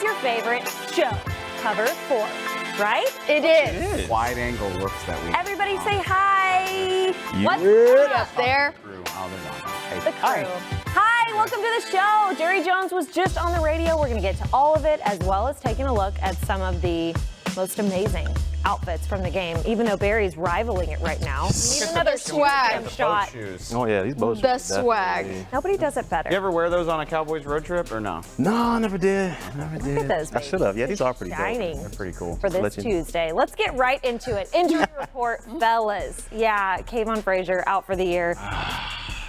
It's your favorite show, Cover 4, right? It is. Wide angle looks that we. Everybody say hi. What's Up there. Oh, they're not. Hey, the crew? Hi, welcome to the show. Jerry Jones was just on the radio. We're going to get to all of it, as well as taking a look at some of the most amazing outfits from the game, even though Barry's rivaling it right now. We need another swag shot. Oh yeah, these boats. The swag. Nobody does it better. You ever wear those on a Cowboys road trip or no? No, I never did. Never did. Look at those, I baby. should have. Yeah, these are pretty Shining. dope. They're pretty cool. For this Let you know. Tuesday. Let's get right into it. Injury report, fellas. Yeah, Kayvon Frazier out for the year.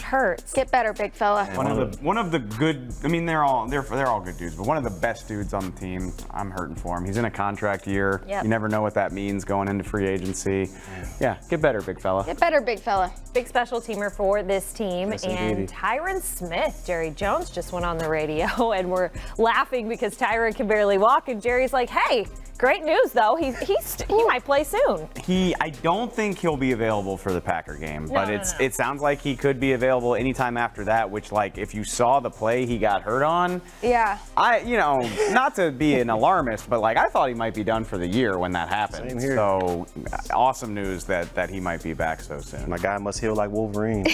Hurts. Get better, big fella. One of the good. I mean, they're all good dudes, but one of the best dudes on the team. I'm hurting for him. He's in a contract year. Yep. You never know what that means going into free agency. Yeah, get better, big fella. Get better, big fella. Big special teamer for this team. Yes, and indeedy. Tyron Smith, Jerry Jones just went on the radio and we're laughing because Tyron can barely walk. And Jerry's like, hey, great news though. He might play soon. I don't think he'll be available for the Packer game, but it sounds like he could be available anytime after that, which, like, if you saw the play he got hurt on, Yeah. not to be an alarmist, but like I thought he might be done for the year when that happened. Same here. So awesome news that he might be back so soon. My guy must heal like Wolverine.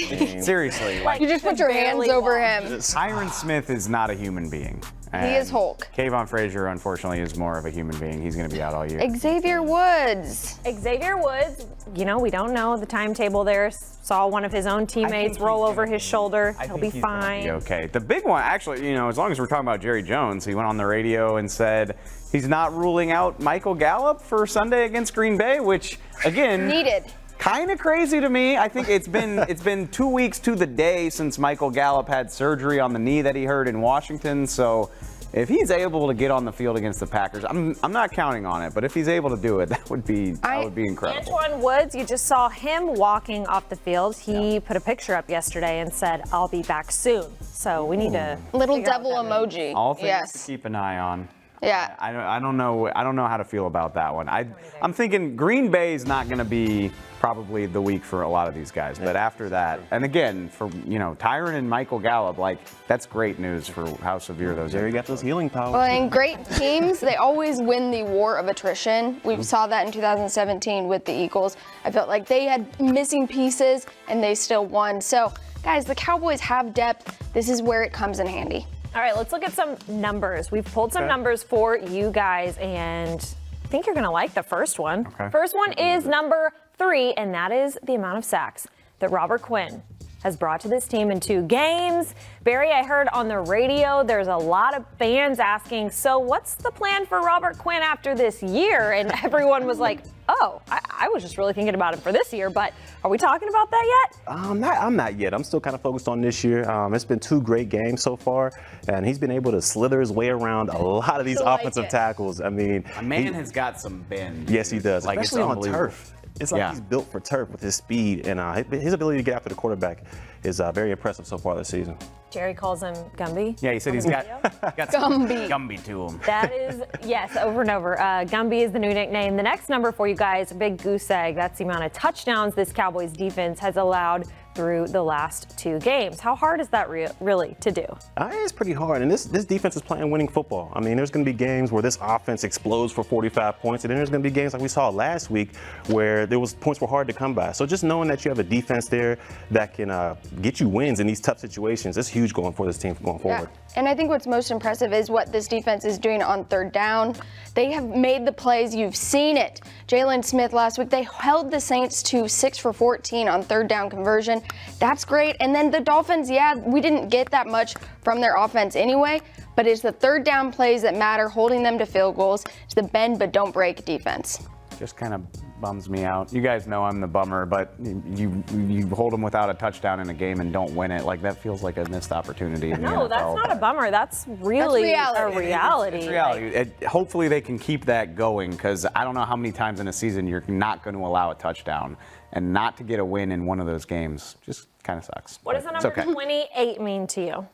Seriously, like You just put your hands barely over walk. him. Tyron Smith is not a human being. He is Hulk. Kayvon Frazier, unfortunately, is more of a human being. He's going to be out all year. Xavier Woods. Xavier Woods, we don't know the timetable there. Saw one of his own teammates roll over his shoulder. He'll be fine. Be okay. The big one, actually, as long as we're talking about Jerry Jones, he went on the radio and said he's not ruling out Michael Gallup for Sunday against Green Bay, which, again, Needed. kind of crazy to me. I think it's been 2 weeks to the day since Michael Gallup had surgery on the knee that he hurt in Washington. So if he's able to get on the field against the Packers, I'm not counting on it, but if he's able to do it, that would be incredible. Antoine Woods, you just saw him walking off the field. He put a picture up yesterday and said, I'll be back soon. So we need to Little figure out devil what that means. emoji. All things Yes. to keep an eye on. Yeah. I don't know how to feel about that one. I'm thinking Green Bay is not going to be probably the week for a lot of these guys, but after that, and again for Tyron and Michael Gallup, like that's great news for how severe those. Jerry got those healing powers. Well, and great teams, they always win the war of attrition. We saw that in 2017 with the Eagles. I felt like they had missing pieces and they still won. So, guys, the Cowboys have depth. This is where it comes in handy. All right, let's look at some numbers. We've pulled some numbers for you guys, and I think you're going to like the first one. Okay. First one is number 3, and that is the amount of sacks that Robert Quinn has brought to this team in 2 games. Barry, I heard on the radio there's a lot of fans asking, so what's the plan for Robert Quinn after this year? And everyone was like, oh, I was just really thinking about it for this year, but are we talking about that yet? I'm not yet. I'm still kind of focused on this year. It's been 2 great games so far, and he's been able to slither his way around a lot of these Like offensive it. tackles. I mean, A man has got some bend. yes, he does. Like, it's Especially on unbelievable. turf. It's like Yeah. he's built for turf with his speed, and his ability to get after the quarterback is very impressive so far this season. Jerry calls him Gumby. Yeah, he said he's got some Gumby. Gumby to him. That is, yes, over and over. Gumby is the new nickname. The next number for you guys, big goose egg. That's the amount of touchdowns this Cowboys defense has allowed through the last 2 games. How hard is that really to do? It's pretty hard, and this defense is playing winning football. I mean, there's going to be games where this offense explodes for 45 points, and then there's going to be games like we saw last week where points were hard to come by. So just knowing that you have a defense there that can get you wins in these tough situations, it's huge going for this team going forward. Yeah. And I think what's most impressive is what this defense is doing on 3rd down. They have made the plays. You've seen it. Jalen Smith last week, they held the Saints to 6 for 14 on 3rd down conversion. That's great. And then the Dolphins, we didn't get that much from their offense anyway, but it's the 3rd down plays that matter, holding them to field goals. It's the bend but don't break defense. Just kind of bums me out. You guys know I'm the bummer, but you hold them without a touchdown in a game and don't win it. Like, that feels like a missed opportunity in the No, NFL. that's not a bummer. That's really a reality. It's reality. Hopefully they can keep that going, because I don't know how many times in a season you're not going to allow a touchdown, and not to get a win in one of those games just kind of sucks. What does the number 28 mean to you?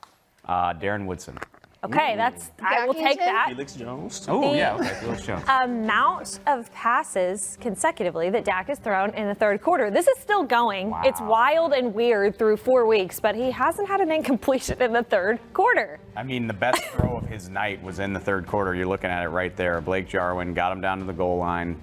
Darren Woodson. Okay, I will take Dackington? that. Felix Jones. Oh, yeah, okay, Felix Jones. Amount of passes consecutively that Dak has thrown in the third quarter. This is still going. Wow. It's wild and weird through 4 weeks, but he hasn't had an incompletion in the third quarter. I mean, the best throw of his night was in the third quarter. You're looking at it right there. Blake Jarwin got him down to the goal line.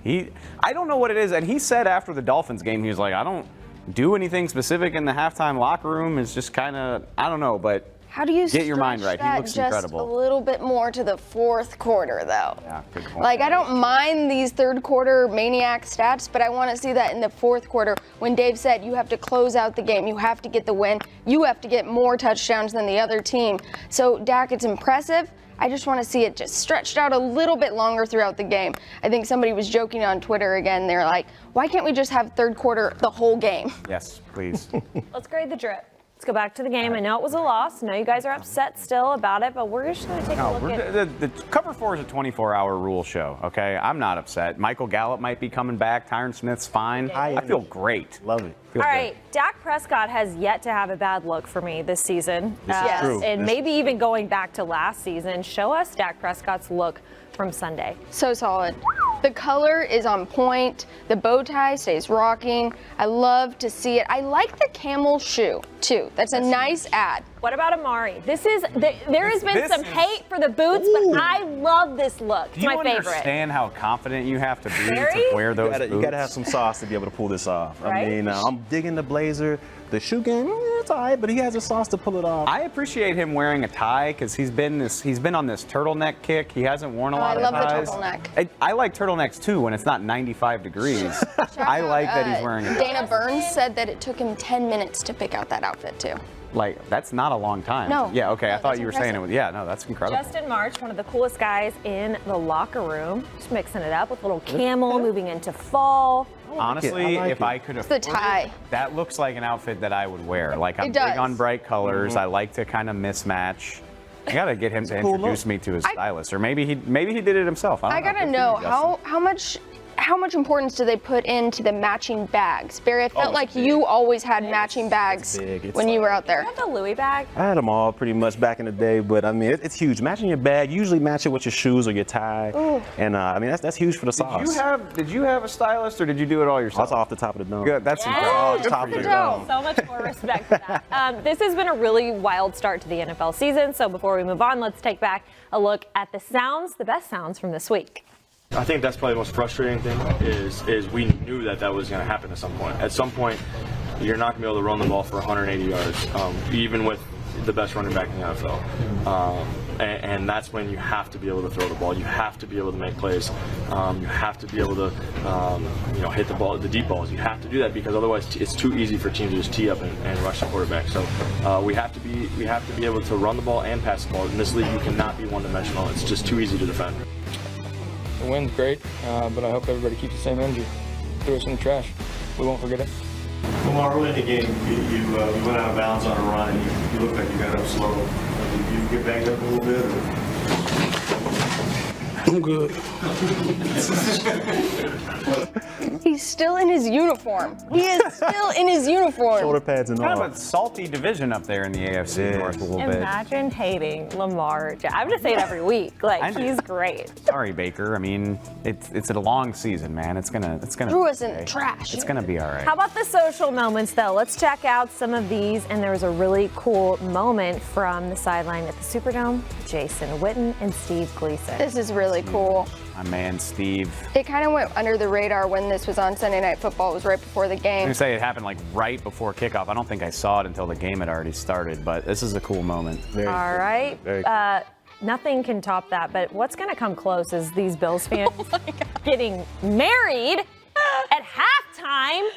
I don't know what it is, and he said after the Dolphins game, he was like, I don't do anything specific in the halftime locker room. It's just kind of, I don't know, but How do you get your mind stretch right. He that looks just incredible. a little bit more to the fourth quarter, though? Yeah, good point. Like, I don't mind these third quarter maniac stats, but I want to see that in the fourth quarter when Dave said you have to close out the game, you have to get the win, you have to get more touchdowns than the other team. So, Dak, it's impressive. I just want to see it just stretched out a little bit longer throughout the game. I think somebody was joking on Twitter again. They're like, why can't we just have third quarter the whole game? Yes, please. Let's grade the drip. Let's go back to the game. I know it was a loss. I know you guys are upset still about it, but we're just going to take a look at The Cover 4 is a 24-hour rule show, okay? I'm not upset. Michael Gallup might be coming back. Tyron Smith's fine. I feel great. Love it. Feel All good. right, Dak Prescott has yet to have a bad look for me this season. This is Yes. true. And maybe even going back to last season. Show us Dak Prescott's look from Sunday. So solid. The color is on point. The bow tie stays rocking. I love to see it. I like the camel shoe, too. That's a nice ad. What about Amari? There has been This some is- hate for the boots, but I love this look. It's Do you my favorite. understand how confident you have to be Very? to wear those boots? You gotta have some sauce to be able to pull this off. Right? I mean, I'm digging the blazer. The shoe game, it's all right, but he has a sauce to pull it off. I appreciate him wearing a tie because he's been on this turtleneck kick. He hasn't worn a lot of I love the ties. turtleneck. I like turtlenecks too when it's not 95 degrees. I like that he's wearing a tie. Dana Burns said that it took him 10 minutes to pick out that outfit, too. Like, that's not a long time. No. Yeah, okay. I No, thought that's you were saying it impressive. was. Yeah, no, that's incredible. Justin March, one of the coolest guys in the locker room, just mixing it up with a little camel moving into fall. Honestly, I like if it. I could the afford tie. it, that looks like an outfit that I would wear. Like, I'm It big does. on bright colors. I like to kind of mismatch. I gotta get him to cool introduce look. me to his stylist, or maybe he did it himself. I don't gotta Good for know you, Justin. how much importance do they put into the matching bags? Barry, I felt it's like big. you always had matching bags big. It's when you were out You there. have the Louis bag? I had them all pretty much back in the day, but I mean, it's huge. Matching your bag, usually match it with your shoes or your tie. Ooh. And I mean, that's huge for the sauce. Did you have a stylist, or did you do it all yourself? That's off the top of the dome. Good. That's Yeah. incredible. Good top for of the the dome. dome. So much more respect for that. This has been a really wild start to the NFL season. So before we move on, let's take back a look at the best sounds from this week. I think that's probably the most frustrating thing is we knew that was going to happen at some point. At some point, you're not going to be able to run the ball for 180 yards, even with the best running back in the NFL. And that's when you have to be able to throw the ball. You have to be able to make plays. You have to be able to, hit the ball, the deep balls. You have to do that because otherwise it's too easy for teams to just tee up and rush the quarterback. So we have to be able to run the ball and pass the ball. In this league, you cannot be one-dimensional. It's just too easy to defend. The win's great, but I hope everybody keeps the same energy. Throw us in the trash. We won't forget it. Lamar, early in the game, you went out of bounds on a run, and you looked like you got up slow. Did you get banged up a little bit? I'm good. He's still in his uniform. He is still in his uniform. Shoulder pads and Kind all. of a salty division up there in the AFC North a little bit. Imagine hating Lamar. I'm going to say it every week. I Like, know. he's great. Sorry, Baker. I mean, it's a long season, man. It's gonna. Threw us in the trash. It's gonna be all right. How about the social moments, though? Let's check out some of these. And there was a really cool moment from the sideline at the Superdome. Jason Witten and Steve Gleason. This is really cool. My man, Steve. It kind of went under the radar when this was on Sunday Night Football. It was right before the I was game. gonna say it happened like right before kickoff. I don't think I saw it until the game had already started, but this is a cool moment. Very All cool. right. Very cool. Nothing can top that, but what's going to come close is these Bills fans getting married at halftime.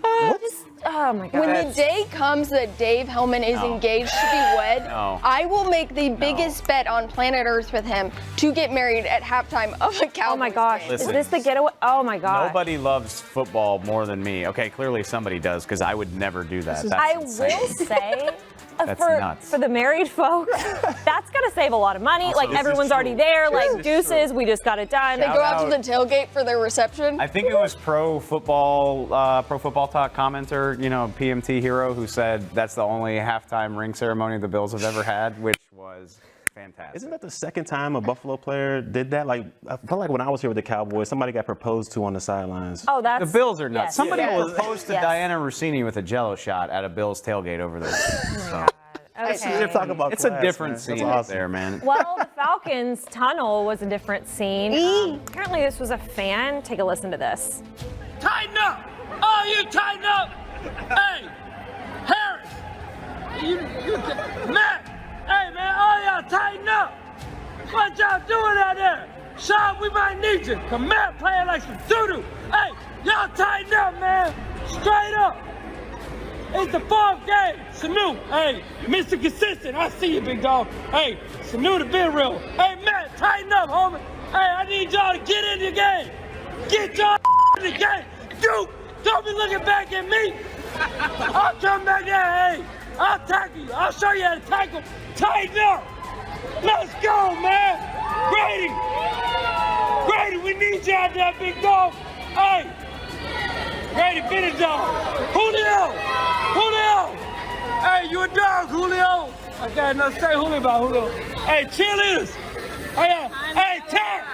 Oh my God. When the day comes that Dave Hellman is No. engaged to be wed, No. I will make the biggest bet on planet Earth with him to get married at halftime of a Cowboys Oh my gosh. game. Listen. Is this the getaway? Oh my God. Nobody loves football more than me. Okay, clearly somebody does because I would never do that. That's I insane. will say, That's for, nuts. for the married folk, that's going to save a lot of money. Also, Like, this is everyone's already true. there. This Like, is deuces, true. we just got it done. They go out to Shout the tailgate for their reception. I think it was Pro Football Talk commenter, PMT hero, who said that's the only halftime ring ceremony the Bills have ever had, which was fantastic. Isn't that the second time a Buffalo player did that? Like, I felt like when I was here with the Cowboys, somebody got proposed to on the sidelines. Oh, that's The Bills are nuts. yes. Somebody Yes. proposed to Yes. Diana Rossini with a Jello shot at a Bills tailgate over there. So. Okay. Talk about It's a class, different man. scene That's up awesome. there, man. Well, the Falcons tunnel was a different scene. Apparently, this was a fan. Take a listen to this. Tighten up! Oh, you tighten up! Hey, Harris! Matt! Hey, man, all y'all tighten up! What y'all doing out there? Sean, we might need you. Cause Matt playing like some doo-doo. Hey, y'all tighten up, man! Straight up! It's the fourth game. Sanu, hey, Mr. Consistent, I see you, big dog. Hey, Sanu the big real. Hey, Matt, tighten up, homie. Hey, I need y'all to get in the game. Get y'all in the game. Dude, don't be looking back at me. I'll come back there, hey. I'll tackle you. I'll show you how to tackle. Tighten up. Let's go, man. Grady, we need you out there, big dog. Hey. Grady, finish dog. Julio! Hey, you a dog, Julio! I got nothing to say Julio about Julio. Hey, cheerleaders! Hey, Tack!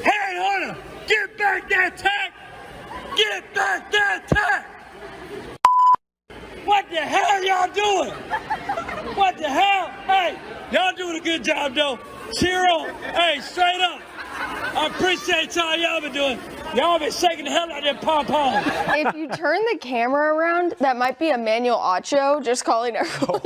Hey, Hunter! Get back there, Tack! Get back there, Tack! What the hell y'all doing? What the hell? Hey, y'all doing a good job, though. Cheer on. Hey, straight up. I appreciate y'all been doing. Y'all been shaking the hell out of them pom-poms. If you turn the camera around, that might be Emmanuel Acho just calling everyone.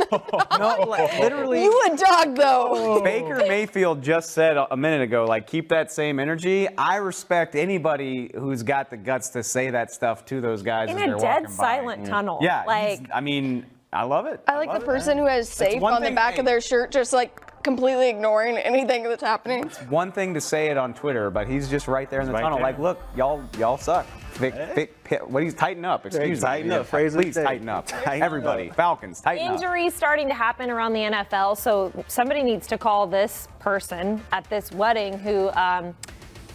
No, literally. You a dog, though. Baker Mayfield just said a minute ago, like, keep that same energy. I respect anybody who's got the guts to say that stuff to those guys In as they're a walking dead by. silent tunnel. Yeah, Like, I mean, I love it. I like the person who has safe one on the thing- back of their shirt, just like completely ignoring anything that's happening. One thing to say it on Twitter, but he's just right there in the Right tunnel. there. Like, look, y'all suck. What he's tighten up? Excuse me. Tighten up, Fraser. Please tighten up. Everybody, Falcons, tighten up. injuries starting to happen around the NFL, so somebody needs to call this person at this wedding who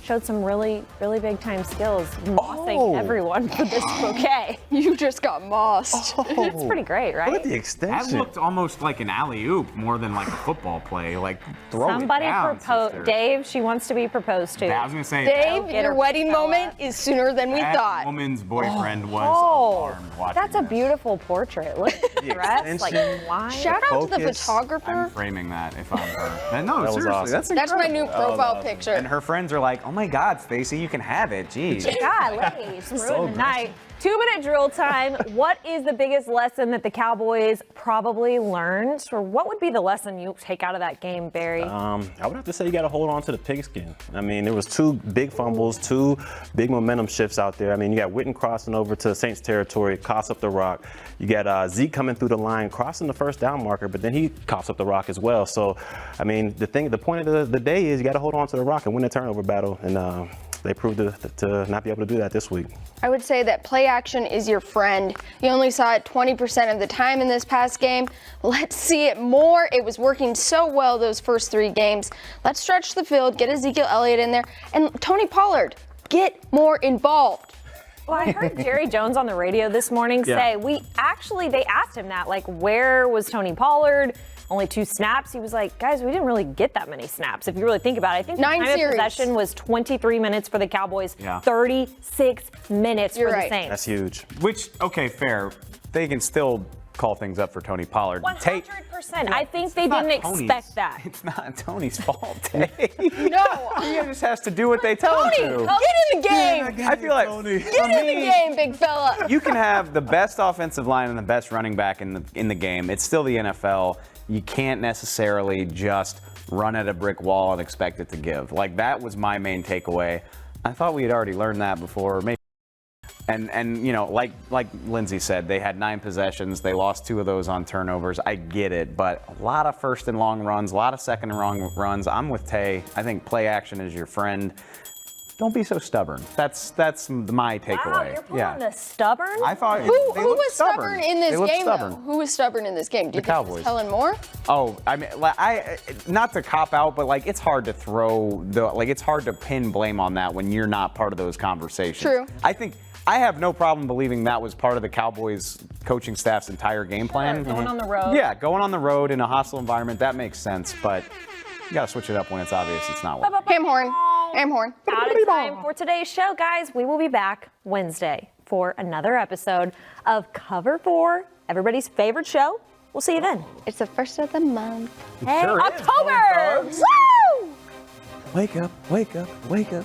showed some really, really big time skills, mossing everyone for this bouquet. You just got mossed. It's pretty great, right? Look at the That extension. looked almost like an alley-oop more than like a football play. Like, throw Somebody it down, proposed. sister. Dave, she wants to be proposed to. I was going to say, Dave, Get your her wedding fella. moment is sooner than we that thought. woman's boyfriend was Oh, alarmed watching that's a this. beautiful portrait. Look at the dress, like extension. why? Shout out to the Focus. I'm photographer. framing that if I'm her. No, That was seriously, awesome. that's That's my incredible. new profile picture. And her friends are like, oh my God, Stacey, you can have it. Jeez. Golly, it's ruined So the night. 2-minute drill time. What is the biggest lesson that the Cowboys probably learned? Or what would be the lesson you take out of that game, Barry? I would have to say you got to hold on to the pigskin. I mean, there was 2 big fumbles, 2 big momentum shifts out there. I mean, you got Witten crossing over to Saints territory, coughs up the rock. You got Zeke coming through the line, crossing the first down marker, but then he coughs up the rock as well. So, I mean, the point of the day is you got to hold on to the rock and win the turnover battle. And they proved to not be able to do that this week. I would say that play action is your friend. You only saw it 20% of the time in this past game. Let's see it more. It was working so well those first 3 games. Let's stretch the field, get Ezekiel Elliott in there, and Tony Pollard, get more involved. Well, I heard Jerry Jones on the radio this morning say, they asked him that, like, where was Tony Pollard? Only 2 snaps. He was like, guys, we didn't really get that many snaps. If you really think about it, I think the 9 time of series. possession was 23 minutes for the Cowboys, Yeah. 36 minutes You're for right. the Saints. That's huge. Which, okay, fair. They can still call things up for Tony Pollard. 100%. I think they Not didn't Tony's- expect that. It's not Tony's fault, Dave. No. He just has to do what they tell Tony, him to. get in the game. I feel like Get in the game, big fella. you can have the best offensive line and the best running back in the game. It's still the NFL. You can't necessarily just run at a brick wall and expect it to give. Like, that was my main takeaway. I thought we had already learned that before. Maybe. And you know, like Lindsay said, they had 9 possessions. They lost 2 of those on turnovers. I get it, but a lot of first and long runs, a lot of second and long runs. I'm with Tay. I think play action is your friend. Don't be so stubborn. That's my takeaway. Wow, you're pulling on the stubborn? I thought Who they was looked stubborn in They this looked game, stubborn. though? Who was stubborn in this game? Do you think Cowboys. it's Helen Moore? Oh, I mean, not to cop out, but like, it's hard to it's hard to pin blame on that when you're not part of those conversations. True. I think I have no problem believing that was part of the Cowboys coaching staff's entire game plan. Going on the road. Yeah, going on the road in a hostile environment, that makes sense, but you got to switch it up when it's obvious it's not working. Ham horn. Ham horn. Out of time for today's show, guys. We will be back Wednesday for another episode of Cover 4, everybody's favorite show. We'll see you then. It's the first of the month. Hey, Sure is, October! Bulldogs. Woo! Wake up, wake up, wake up.